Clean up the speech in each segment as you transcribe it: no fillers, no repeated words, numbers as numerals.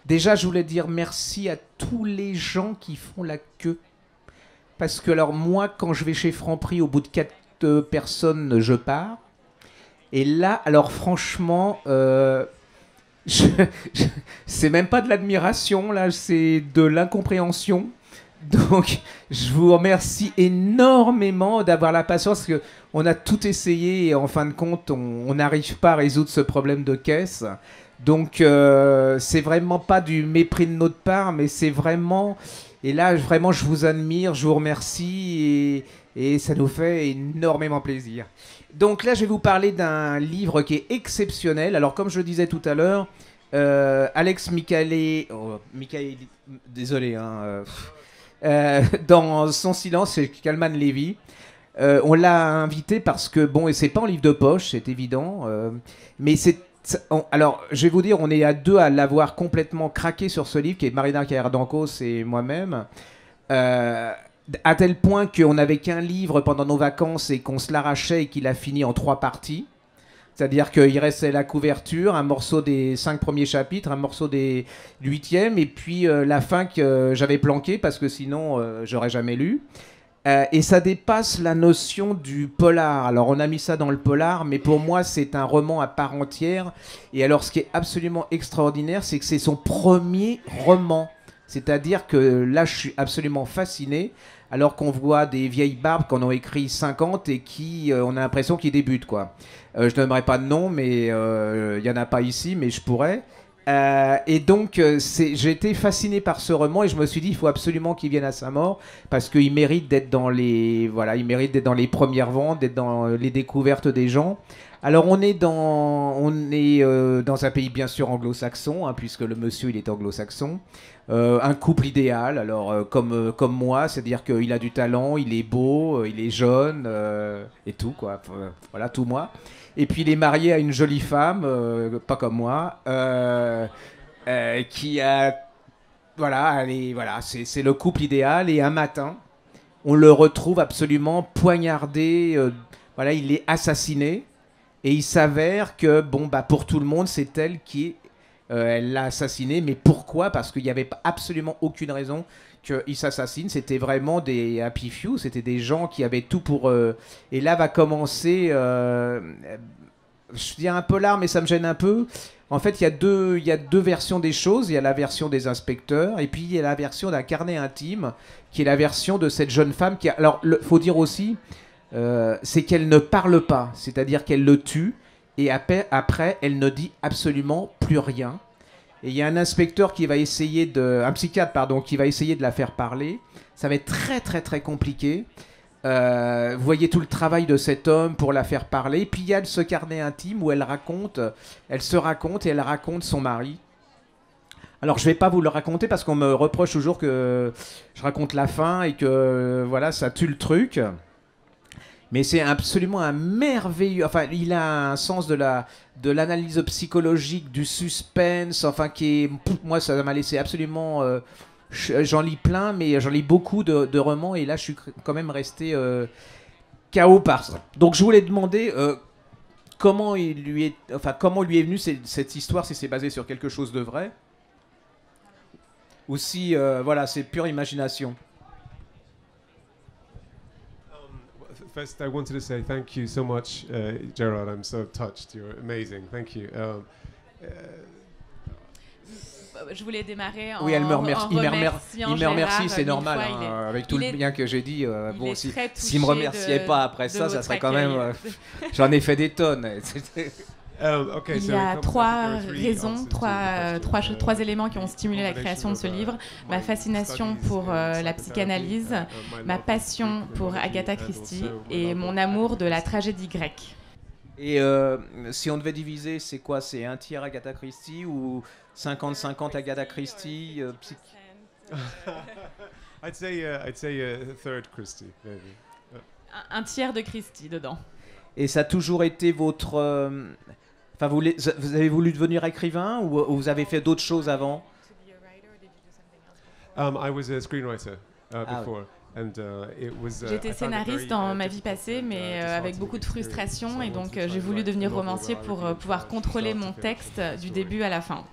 Déjà, je voulais dire merci à tous les gens qui font la queue. Parce que alors moi, quand je vais chez Franprix, au bout de 4 personnes, je pars. Et là, alors franchement, je- je- c'est même pas de l'admiration, là, c'est de l'incompréhension. Donc, je vous remercie énormément d'avoir la patience, parce que on a tout essayé et en fin de compte, on n'arrive pas à résoudre ce problème de caisse. Donc, c'est vraiment pas du mépris de notre part, mais c'est vraiment. Et là, vraiment, je vous admire, je vous remercie et ça nous fait énormément plaisir. Donc là, je vais vous parler d'un livre qui est exceptionnel. Alors, comme je le disais tout à l'heure, Alex Michaeli, désolé, hein, dans Son silence, c'est Kalman Levy. On l'a invité parce que, bon, et c'est pas un livre de poche, c'est évident, mais alors, je vais vous dire, on est à deux à l'avoir complètement craqué sur ce livre, qui est Marina Carrère-Dancos et moi-même. Euh, à tel point qu'on n'avait qu'un livre pendant nos vacances et qu'on se l'arrachait et qu'il a fini en 3 parties. C'est-à-dire qu'il restait la couverture, un morceau des 5 premiers chapitres, un morceau des 8e, et puis la fin que j'avais planquée parce que sinon j'aurais jamais lu. Et ça dépasse la notion du polar. Alors on a mis ça dans le polar, mais pour moi c'est un roman à part entière. Et alors ce qui est absolument extraordinaire, c'est que c'est son premier roman. C'est-à-dire que là je suis absolument fasciné, alors qu'on voit des vieilles barbes qu'on a écrit 50 et qui, on a l'impression qu'ils débutent, quoi. Je donnerai pas de nom, mais il y en a pas ici, mais je pourrais. Et donc, j'ai été fasciné par ce roman et je me suis dit, il faut absolument qu'il vienne à sa mort parce qu'il mérite d'être dans les, voilà, il mérite d'être dans les premières ventes, d'être dans les découvertes des gens. Alors, on est dans un pays bien sûr anglo-saxon, hein, puisque le monsieur il est anglo-saxon. Un couple idéal, alors comme moi, c'est-à-dire qu'il a du talent, il est beau, il est jeune et tout quoi. Voilà, tout moi. Et puis il est marié à une jolie femme, pas comme moi, qui a, voilà, voilà, c'est le couple idéal. Et un matin, on le retrouve absolument poignardé. Voilà, il est assassiné. Et il s'avère que, bon, bah, pour tout le monde, c'est elle qui elle l'a assassiné. Mais pourquoi? Parce qu'il n'y avait absolument aucune raison qu'il s'assassine. C'était vraiment des happy few. C'était des gens qui avaient tout pour... et là va commencer... je dis un polar, mais ça me gêne un peu. En fait, il y a deux versions des choses. Il y a la version des inspecteurs et puis il y a la version d'un carnet intime, qui est la version de cette jeune femme qui a... Alors, il faut dire aussi, c'est qu'elle ne parle pas. C'est-à-dire qu'elle le tue et après, elle ne dit absolument plus rien. Et il y a un inspecteur qui va essayer de... Un psychiatre, pardon, qui va essayer de la faire parler. Ça va être très, très, très compliqué. Vous voyez tout le travail de cet homme pour la faire parler. Puis il y a ce carnet intime où elle se raconte et elle raconte son mari. Alors je vais pas vous le raconter parce qu'on me reproche toujours que je raconte la fin et que voilà, ça tue le truc. Mais c'est absolument un merveilleux... Enfin, il a un sens de l'analyse psychologique, du suspense, enfin qui est... Moi, ça m'a laissé absolument... j'en lis plein, mais j'en lis beaucoup de romans et là, je suis quand même resté KO par ça. Donc, je voulais demander comment lui est venue cette histoire, si c'est basé sur quelque chose de vrai, ou si voilà, c'est pure imagination. First, I wanted to say thank you so much, Gerard. I'm so touched. You're amazing. Thank you. Je voulais démarrer en, Oui, elle me remercie. en Il me remerciant remercie, Gérard c'est normal. mille fois. Avec tout le bien que j'ai dit, bon, s'il me touché remerciait pas après ça, ça serait quand même. accueil. J'en ai fait des tonnes. Okay, Il so y a it comes- trois there are three raisons, answers to trois, the trois, question. trois éléments qui ont stimulé la Combination création de ce of, livre. Ma my fascination studies pour in la psychotherapy, psychanalyse, my ma love of passion Greek pour mythology, Agatha and Christie also my et love mon of amour de la Agatha tragédie grecque. Et si on devait diviser, c'est quoi? C'est un tiers Agatha Christie ou 50-50 Agatha Christie I'd say third Christie, maybe. Un tiers de Christie dedans. Et ça a toujours été votre... Enfin, vous avez voulu devenir écrivain ou vous avez fait d'autres choses avant? I was a screenwriter Ah, before. And, it was, J'étais I found it scénariste very, dans ma vie difficult passée, and, mais avec disheartening beaucoup de frustration, experience. et So I donc wanted to try j'ai to voulu write a devenir novel romancier where I pour really pouvoir try from contrôler start mon to finish texte the du story. début à la fin.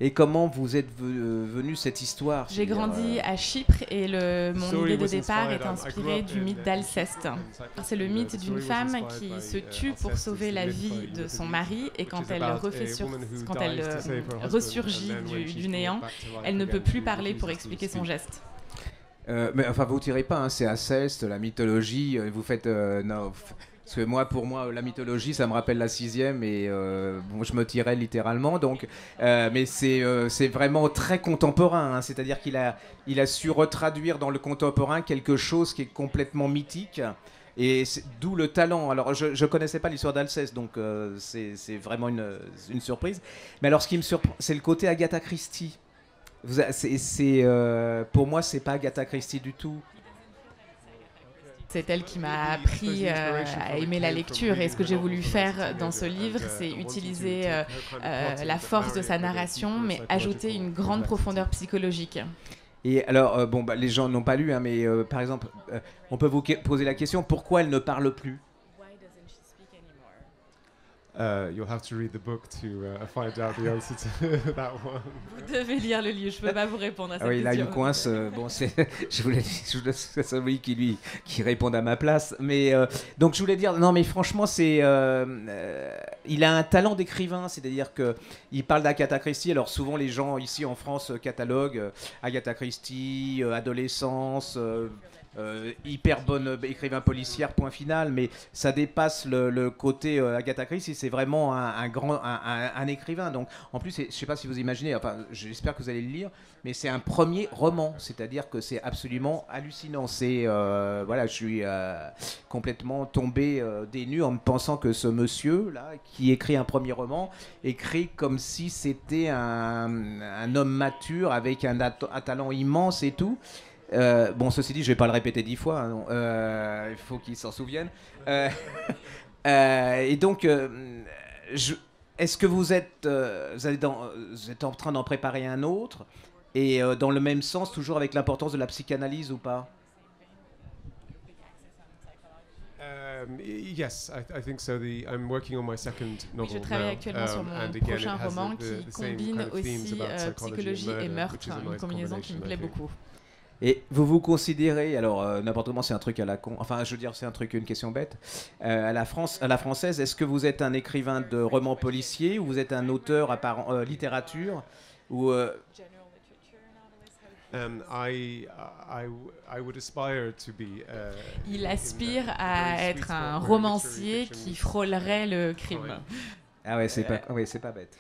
et comment vous êtes venu cette histoire. J'ai grandi à Chypre et mon idée de départ est inspirée du mythe d'Alceste. C'est le mythe d'une femme qui se tue pour sauver la vie de son mari et quand elle ressurgit du néant, elle ne peut plus parler pour expliquer son geste. Mais enfin, vous tirez pas, hein, c'est Alceste, la mythologie, vous faites... non, parce que pour moi, la mythologie, ça me rappelle la 6e et bon, je me tirais littéralement. Donc, mais c'est vraiment très contemporain. Hein, c'est-à-dire qu'il a su retraduire dans le contemporain quelque chose qui est complètement mythique. Et d'où le talent. Alors, je ne connaissais pas l'histoire d'Alceste, donc c'est vraiment une surprise. Mais alors, ce qui me surprend, c'est le côté Agatha Christie. Pour moi, c'est pas Agatha Christie du tout. C'est elle qui m'a appris à aimer la lecture et ce que j'ai voulu faire dans ce livre, c'est utiliser la force de sa narration, mais ajouter une grande profondeur psychologique. Et alors, les gens n'ont pas lu, hein, mais par exemple, on peut vous poser la question, pourquoi elle ne parle plus ? You'll have to read the book to find out the answer to that one. Vous devez lire le livre, je ne peux pas vous répondre à cette question. Oui, là, il me coince. Je voulais que ce soit lui qui réponde à ma place. Mais, donc, je voulais dire, non, mais franchement, il a un talent d'écrivain, c'est-à-dire qu'il parle d'Agatha Christie. Alors, souvent, les gens ici en France cataloguent Agatha Christie, adolescence... hyper bonne écrivain policière, point final, mais ça dépasse le côté Agatha Christie, c'est vraiment un écrivain. Donc, en plus, je ne sais pas si vous imaginez, enfin, j'espère que vous allez le lire, mais c'est un premier roman, c'est-à-dire que c'est absolument hallucinant. Je suis complètement tombé des nues en me pensant que ce monsieur-là, qui écrit un premier roman, écrit comme si c'était un homme mature avec un talent immense et tout. Ceci dit, je vais pas le répéter 10 fois, hein, il faut qu'il s'en souvienne. Et donc, est-ce que vous êtes en train d'en préparer un autre, et dans le même sens, toujours avec l'importance de la psychanalyse ou pas? Yes, I think so. I'm working on my second novel. Je travaille actuellement sur mon prochain roman qui combine aussi psychologie et meurtre, une combinaison qui me plaît beaucoup. Et vous considérez, alors n'importe comment, c'est un truc à la con, enfin je veux dire c'est une question bête, à la française, est-ce que vous êtes un écrivain de romans policiers ou vous êtes un auteur à part littérature ou I would aspire to be. Il aspire à être un romancier qui frôlerait le crime. Ah ouais, c'est pas bête.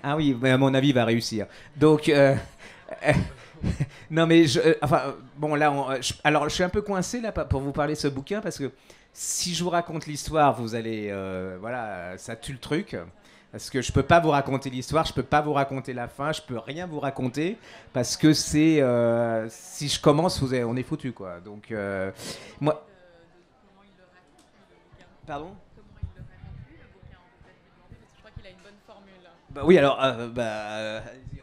Ah oui, mais à mon avis, il va réussir. Donc. Non mais alors je suis un peu coincé là pour vous parler de ce bouquin parce que si je vous raconte l'histoire, vous allez ça tue le truc parce que je peux pas vous raconter l'histoire, je peux pas vous raconter la fin, je peux rien vous raconter parce que si je commence, on est foutu quoi. Donc moi. Pardon? Je crois qu'il a une bonne formule. Bah oui alors allez-y.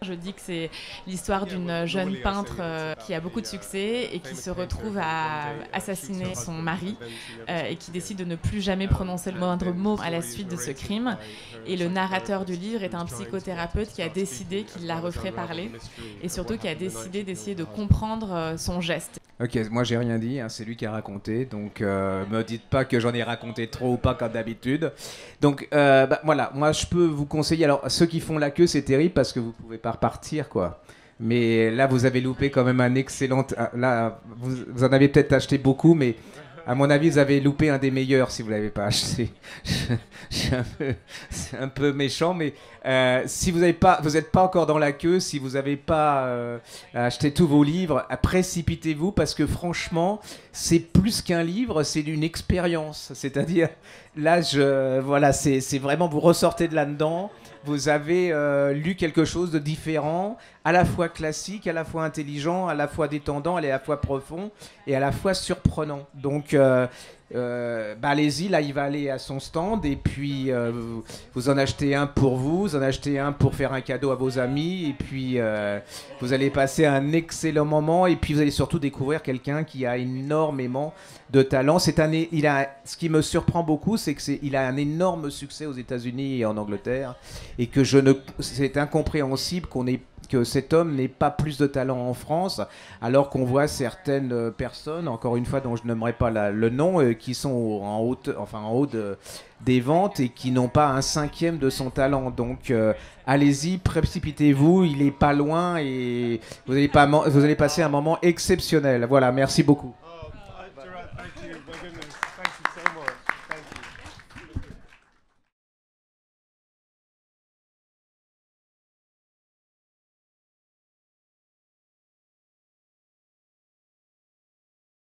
Je dis que c'est l'histoire d'une jeune peintre qui a beaucoup de succès et qui se retrouve à assassiner son mari et qui décide de ne plus jamais prononcer le moindre mot à la suite de ce crime. Et le narrateur du livre est un psychothérapeute qui a décidé qu'il la referait parler et surtout qui a décidé d'essayer de comprendre son geste. Ok, moi j'ai rien dit, hein, c'est lui qui a raconté, donc me dites pas que j'en ai raconté trop ou pas comme d'habitude. Donc voilà, moi je peux vous conseiller, alors ceux qui font la queue c'est terrible parce que vous pouvez pas repartir quoi. Mais là vous avez loupé quand même un excellent, là vous en avez peut-être acheté beaucoup mais à mon avis vous avez loupé un des meilleurs si vous l'avez pas acheté. C'est un peu méchant mais si vous n'êtes pas encore dans la queue, si vous n'avez pas acheté tous vos livres, précipitez-vous parce que franchement, c'est plus qu'un livre, c'est une expérience. C'est-à-dire, là, c'est vraiment, vous ressortez de là-dedans, vous avez lu quelque chose de différent, à la fois classique, à la fois intelligent, à la fois détendant, à la fois profond et à la fois surprenant. Donc, allez-y, là il va aller à son stand et puis vous en achetez un pour vous en achetez un pour faire un cadeau à vos amis et puis vous allez passer un excellent moment et puis vous allez surtout découvrir quelqu'un qui a énormément de talent. Ce qui me surprend beaucoup, c'est qu'il a un énorme succès aux États-Unis et en Angleterre et que c'est incompréhensible que cet homme n'ait pas plus de talent en France, alors qu'on voit certaines personnes, encore une fois dont je n'aimerais pas le nom, qui sont en haut des ventes et qui n'ont pas un cinquième de son talent. Donc allez-y, précipitez-vous, il est pas loin et vous allez passer un moment exceptionnel. Voilà, merci beaucoup. Gerard, thank you. My goodness, thank you so much.